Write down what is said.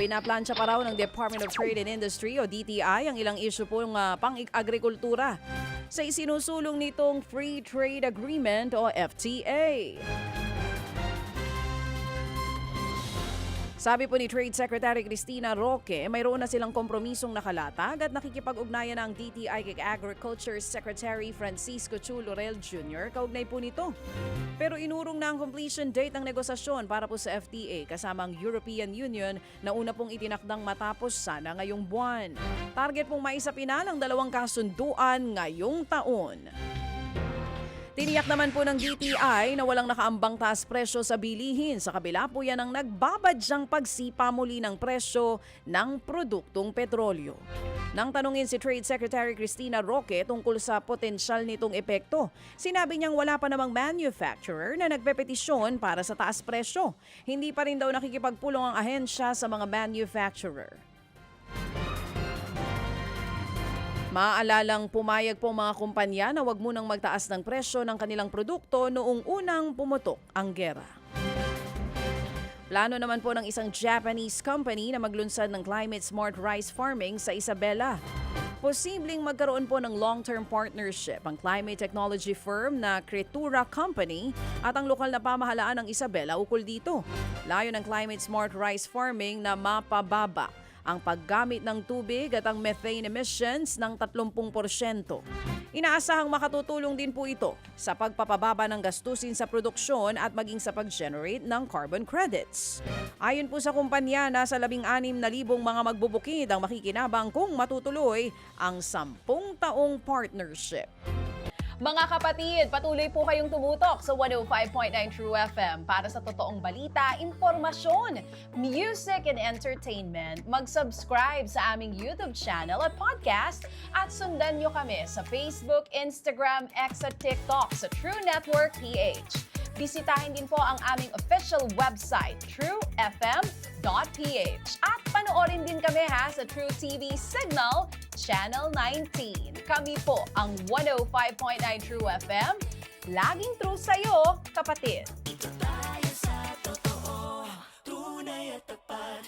Pinaplansya pa raw ng Department of Trade and Industry o DTI ang ilang issue pong pang-agrikultura sa isinusulong nitong Free Trade Agreement o FTA. Sabi po ni Trade Secretary Cristina Roque, mayroon na silang kompromisong nakalatag at nakikipag-ugnayan ang DTI kay Agriculture Secretary Francisco Chu Laurel Jr. kaugnay po nito. Pero inurong na ang completion date ng negosasyon para po sa FTA kasama ang European Union na una pong itinakdang matapos sana ngayong buwan. Target pong maisapina ng dalawang kasunduan ngayong taon. Tiniyak naman po ng DTI na walang nakaambang taas presyo sa bilihin. Sa kabila po yan ang nagbabadyang pagsipa muli ng presyo ng produktong petrolyo. Nang tanungin si Trade Secretary Cristina Roque tungkol sa potensyal nitong epekto, sinabi niyang wala pa namang manufacturer na nagpepetisyon para sa taas presyo. Hindi pa rin daw nakikipagpulong ang ahensya sa mga manufacturer. Maaalalang pumayag po mga kumpanya na wag munang magtaas ng presyo ng kanilang produkto noong unang pumutok ang gera. Plano naman po ng isang Japanese company na maglunsad ng climate smart rice farming sa Isabela. Posibleng magkaroon po ng long-term partnership ang climate technology firm na Cretura Company at ang lokal na pamahalaan ng Isabela ukol dito. Layo ng climate smart rice farming na mapababa ang paggamit ng tubig at ang methane emissions ng 30%. Inaasahang makatutulong din po ito sa pagpapababa ng gastusin sa produksyon at maging sa pag-generate ng carbon credits. Ayon po sa kumpanya, nasa 16,000 mga magbubukid ang makikinabang kung matutuloy ang 10 taong partnership. Mga kapatid, patuloy po kayong tumutok sa 105.9 True FM para sa totoong balita, impormasyon, music and entertainment. Mag-subscribe sa aming YouTube channel at podcast at sundan nyo kami sa Facebook, Instagram, X at TikTok sa True Network PH. Bisitahin din po ang aming official website, truefm.ph. At panoorin din kami sa True TV Signal, Channel 19. Kami po ang 105.9 True FM. Laging true sa'yo, kapatid. Ito tayo sa totoo, tunay at tapat.